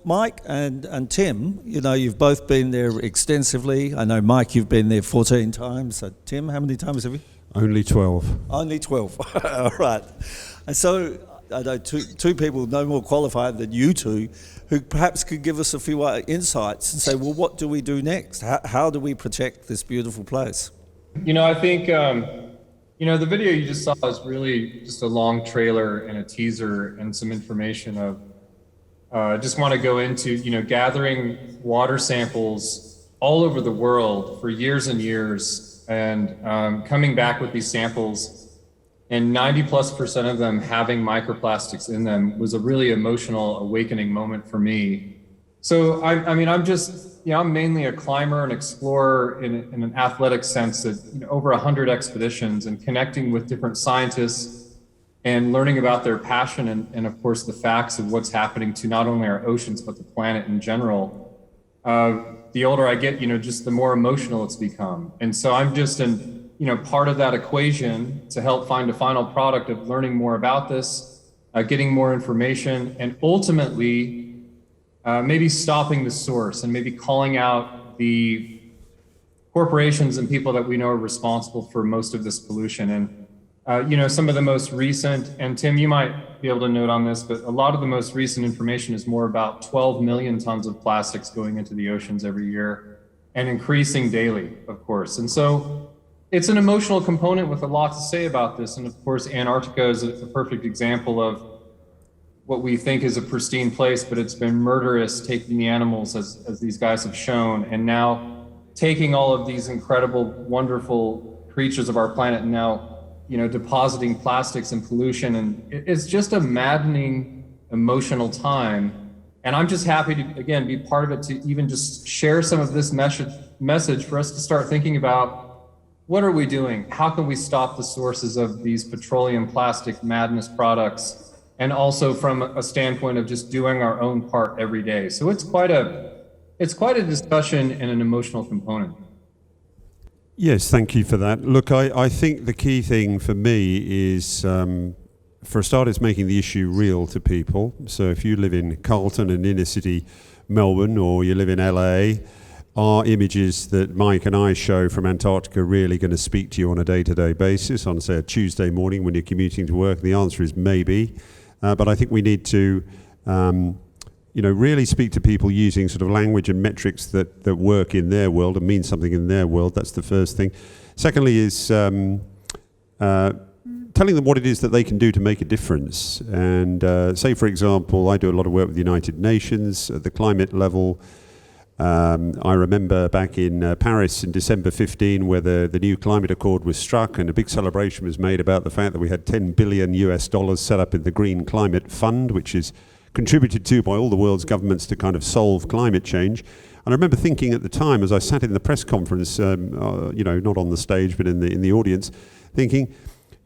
Mike and Tim, you've both been there extensively. I know, Mike, you've been there 14 times. So, Tim, how many times have you? Only 12. Only 12. All right. And so, I know two people no more qualified than you two, who perhaps could give us a few insights and say, well, what do we do next? How do we protect this beautiful place? I think, the video you just saw is really just a long trailer and a teaser and some information of, just want to go into, gathering water samples all over the world for years and years, and coming back with these samples, and 90+% of them having microplastics in them was a really emotional awakening moment for me. So I'm mainly a climber and explorer in an athletic sense, that over 100 expeditions, and connecting with different scientists and learning about their passion and of course the facts of what's happening to not only our oceans but the planet in general. The older I get, just the more emotional it's become. And so I'm just part of that equation to help find a final product of learning more about this, getting more information, and ultimately maybe stopping the source and maybe calling out the corporations and people that we know are responsible for most of this pollution. And some of the most recent, and Tim, you might be able to note on this, but a lot of the most recent information is more about 12 million tons of plastics going into the oceans every year, and increasing daily, of course. And so it's an emotional component with a lot to say about this. And of course, Antarctica is a perfect example of what we think is a pristine place, but it's been murderous, taking the animals as these guys have shown, and now taking all of these incredible, wonderful creatures of our planet and now, depositing plastics and pollution. And it's just a maddening, emotional time. And I'm just happy to, again, be part of it, to even just share some of this message for us to start thinking about, what are we doing? How can we stop the sources of these petroleum plastic madness products? And also from a standpoint of just doing our own part every day. So it's quite a discussion and an emotional component. Yes, thank you for that. Look, I think the key thing for me is, for a start, is making the issue real to people. So if you live in Carlton and inner city Melbourne, or you live in LA, are images that Mike and I show from Antarctica really going to speak to you on a day-to-day basis on, say, a Tuesday morning when you're commuting to work? The answer is maybe. But I think we need to, really speak to people using sort of language and metrics that work in their world and mean something in their world. That's the first thing. Secondly is telling them what it is that they can do to make a difference. And say, for example, I do a lot of work with the United Nations at the climate level. I remember back in Paris in December 15, where the new climate accord was struck, and a big celebration was made about the fact that we had $10 billion set up in the Green Climate Fund, which is contributed to by all the world's governments to kind of solve climate change. And I remember thinking at the time, as I sat in the press conference, not on the stage but in the audience, thinking,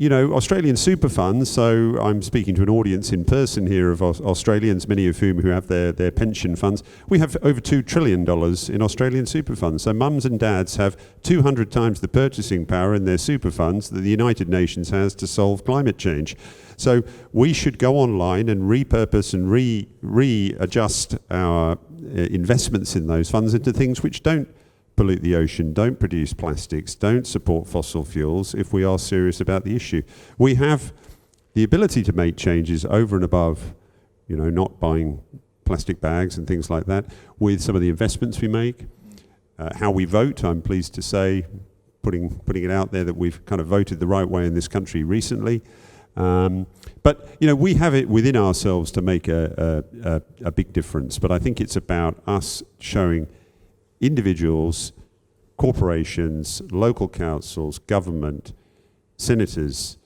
Australian super funds, so I'm speaking to an audience in person here of Australians, many of whom who have their pension funds. We have over $2 trillion in Australian super funds. So mums and dads have 200 times the purchasing power in their super funds that the United Nations has to solve climate change. So we should go online and repurpose and readjust our investments in those funds into things which don't pollute the ocean, don't produce plastics, don't support fossil fuels, if we are serious about the issue. We have the ability to make changes over and above, not buying plastic bags and things like that, with some of the investments we make, how we vote. I'm pleased to say, putting it out there, that we've kind of voted the right way in this country recently. But we have it within ourselves to make a big difference. But I think it's about us showing individuals, corporations, local councils, government, senators,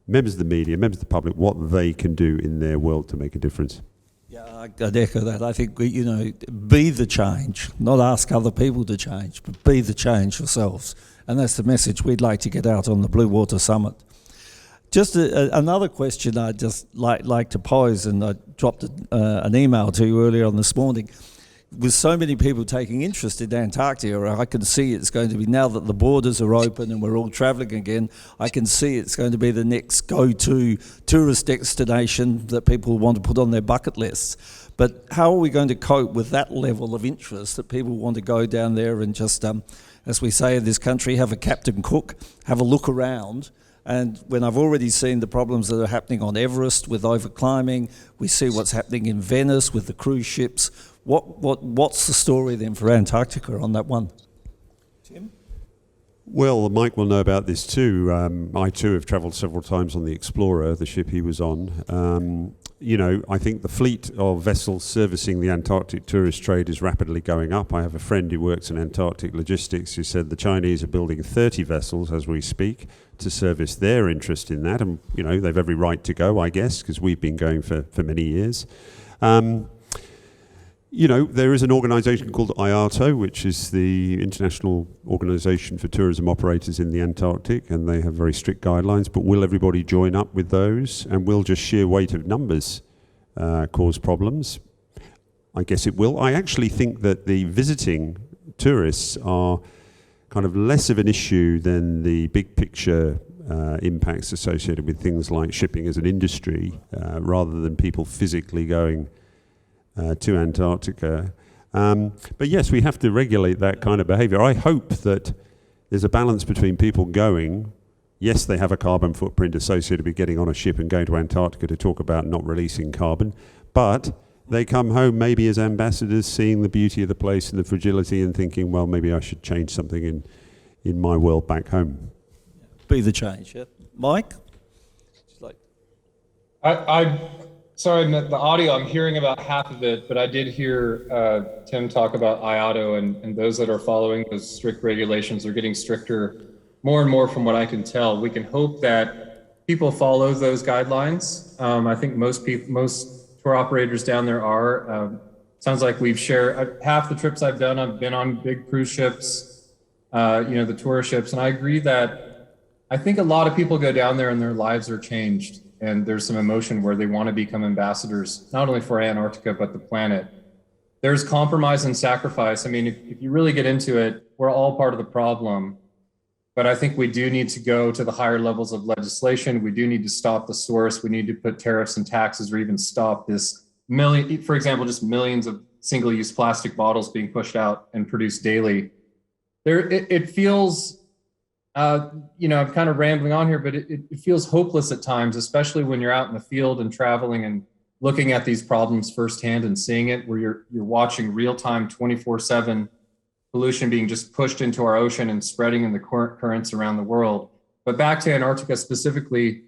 members of the media, members of the public, what they can do in their world to make a difference. Yeah, I'd echo that. I think, be the change, not ask other people to change, but be the change yourselves. And that's the message we'd like to get out on the Blue Water Summit. Just another question I'd just like to pose, and I dropped an email to you earlier on this morning. With so many people taking interest in Antarctica, I can see it's going to be, now that the borders are open and we're all travelling again, I can see it's going to be the next go-to tourist destination that people want to put on their bucket lists. But how are we going to cope with that level of interest that people want to go down there and just, as we say in this country, have a Captain Cook, have a look around? And when I've already seen the problems that are happening on Everest with overclimbing, we see what's happening in Venice with the cruise ships. What's the story then for Antarctica on that one? Tim? Well, Mike will know about this too. I too have travelled several times on the Explorer, the ship he was on. I think the fleet of vessels servicing the Antarctic tourist trade is rapidly going up. I have a friend who works in Antarctic logistics who said the Chinese are building 30 vessels as we speak to service their interest in that. And, they've every right to go, I guess, because we've been going for many years. There is an organisation called IATO, which is the International Organisation for Tourism Operators in the Antarctic, and they have very strict guidelines. But will everybody join up with those? And will just sheer weight of numbers cause problems? I guess it will. I actually think that the visiting tourists are kind of less of an issue than the big picture impacts associated with things like shipping as an industry, rather than people physically going to Antarctica. But yes, we have to regulate that kind of behaviour. I hope that there's a balance between people going, yes, they have a carbon footprint associated with getting on a ship and going to Antarctica to talk about not releasing carbon, but they come home maybe as ambassadors, seeing the beauty of the place and the fragility and thinking, well, maybe I should change something in my world back home. Be the change, yeah. Mike? Sorry, the audio, I'm hearing about half of it, but I did hear Tim talk about IATO and those that are following those strict regulations are getting stricter more and more from what I can tell. We can hope that people follow those guidelines. I think most tour operators down there are. Sounds like we've shared half the trips I've done. I've been on big cruise ships, the tourist ships, and I agree that I think a lot of people go down there and their lives are changed. And there's some emotion where they want to become ambassadors, not only for Antarctica, but the planet. There's compromise and sacrifice. I mean, if you really get into it, we're all part of the problem. But I think we do need to go to the higher levels of legislation. We do need to stop the source. We need to put tariffs and taxes or even stop this for example, just millions of single-use plastic bottles being pushed out and produced daily. It feels... I'm kind of rambling on here, but it feels hopeless at times, especially when you're out in the field and traveling and looking at these problems firsthand and seeing it, where you're watching real-time 24/7 pollution being just pushed into our ocean and spreading in the currents around the world. But back to Antarctica specifically,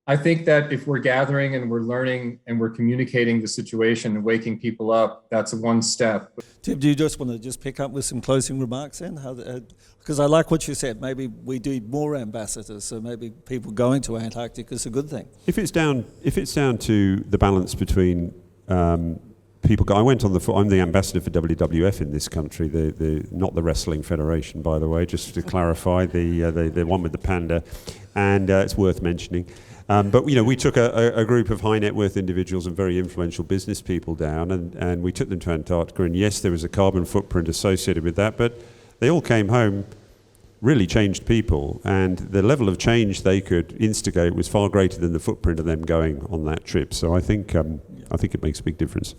I think that if we're gathering and we're learning and we're communicating the situation and waking people up, that's one step. Tim, do you just want to pick up with some closing remarks then? Because I like what you said. Maybe we need more ambassadors, so maybe people going to Antarctica is a good thing. If it's down to the balance between people, I'm the ambassador for WWF in this country, not the Wrestling Federation, by the way, just to clarify, the one with the panda, and it's worth mentioning. But we took a group of high net worth individuals and very influential business people down, and we took them to Antarctica. And yes, there was a carbon footprint associated with that, but they all came home really changed people, and the level of change they could instigate was far greater than the footprint of them going on that trip. So I think it makes a big difference.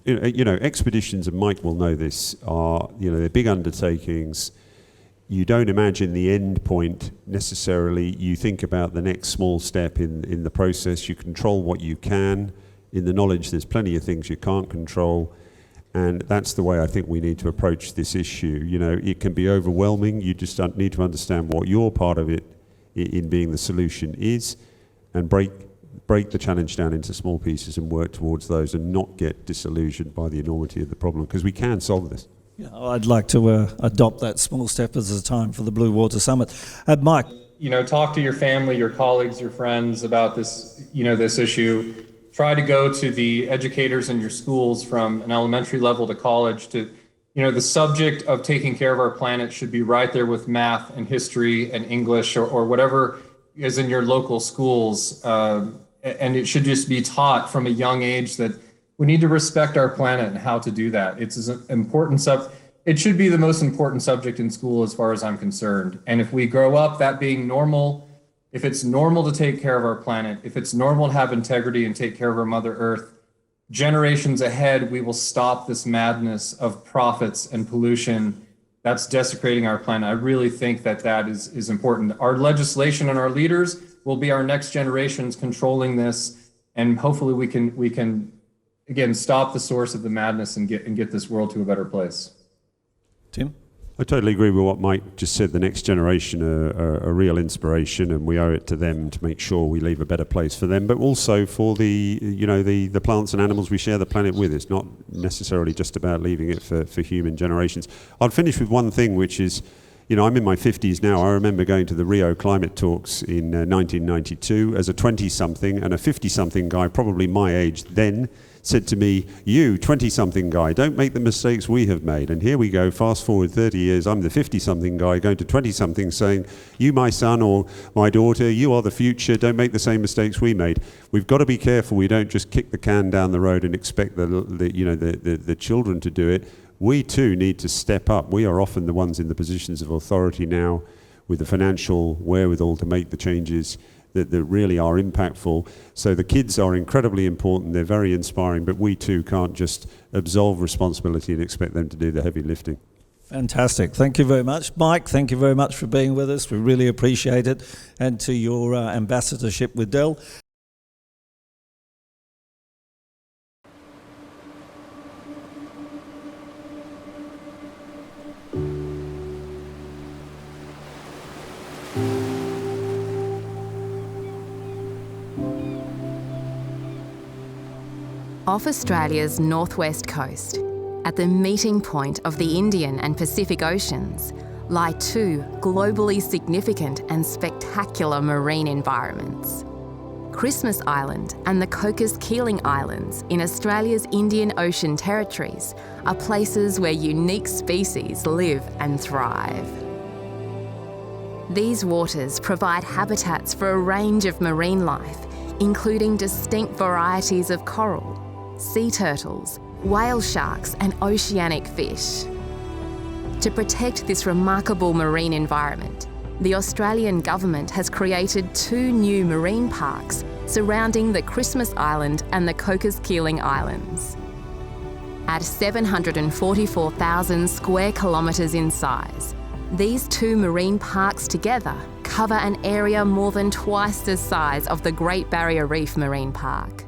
Expeditions, and Mike will know this, are they're big undertakings. You don't imagine the end point necessarily. You think about the next small step in the process. You control what you can, in the knowledge there's plenty of things you can't control. And that's the way I think we need to approach this issue. It can be overwhelming. You just need to understand what your part of it in being the solution is, and break the challenge down into small pieces and work towards those, and not get disillusioned by the enormity of the problem, because we can solve this. Yeah, I'd like to adopt that small step as a time for the Blue Water Summit. Mike? Talk to your family, your colleagues, your friends about this, this issue. Try to go to the educators in your schools from an elementary level to college to, the subject of taking care of our planet should be right there with math and history and English or whatever is in your local schools. And it should just be taught from a young age that we need to respect our planet and how to do that. It's an important it should be the most important subject in school as far as I'm concerned. And if we grow up that being normal, if it's normal to take care of our planet, if it's normal to have integrity and take care of our Mother Earth, generations ahead, we will stop this madness of profits and pollution that's desecrating our planet. I really think that that is important. Our legislation and our leaders will be our next generations controlling this, and hopefully we can again stop the source of the madness and get this world to a better place. Tim? I totally agree with what Mike just said. The next generation are a real inspiration, and we owe it to them to make sure we leave a better place for them, but also for the plants and animals we share the planet with. It's not necessarily just about leaving it for human generations. I'll finish with one thing, which is, I'm in my 50s now. I remember going to the Rio climate talks in 1992 as a 20-something, and a 50-something guy, probably my age then, said to me, "You, 20-something guy, don't make the mistakes we have made." And here we go, fast forward 30 years, I'm the 50-something guy going to 20-something saying, "You, my son or my daughter, you are the future, don't make the same mistakes we made." We've got to be careful we don't just kick the can down the road and expect the children to do it. We too need to step up. We are often the ones in the positions of authority now with the financial wherewithal to make the changes that really are impactful. So the kids are incredibly important, they're very inspiring, but we too can't just absolve responsibility and expect them to do the heavy lifting. Fantastic. Thank you very much. Mike, thank you very much for being with us. We really appreciate it. And to your ambassadorship with Dell. Off Australia's northwest coast, at the meeting point of the Indian and Pacific Oceans, lie two globally significant and spectacular marine environments. Christmas Island and the Cocos Keeling Islands in Australia's Indian Ocean territories are places where unique species live and thrive. These waters provide habitats for a range of marine life, including distinct varieties of coral, sea turtles, whale sharks and oceanic fish. To protect this remarkable marine environment, the Australian government has created two new marine parks surrounding the Christmas Island and the Cocos Keeling Islands. At 744,000 square kilometres in size, these two marine parks together cover an area more than twice the size of the Great Barrier Reef Marine Park.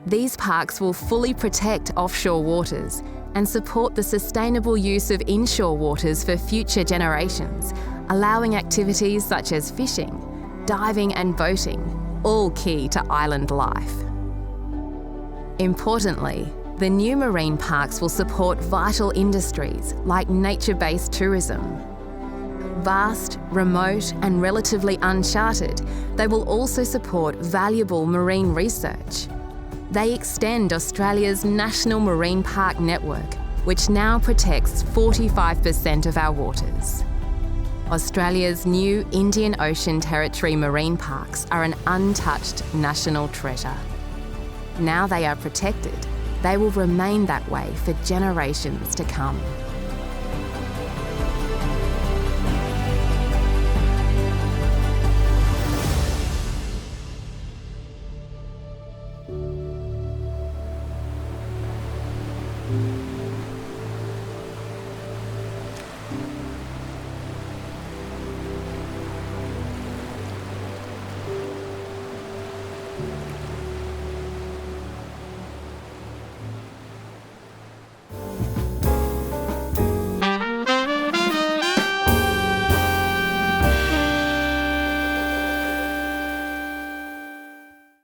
These parks will fully protect offshore waters and support the sustainable use of inshore waters for future generations, allowing activities such as fishing, diving and boating, all key to island life. Importantly, the new marine parks will support vital industries like nature-based tourism. Vast, remote and relatively uncharted, they will also support valuable marine research. They extend Australia's national marine park network, which now protects 45% of our waters. Australia's new Indian Ocean Territory marine parks are an untouched national treasure. Now they are protected, they will remain that way for generations to come.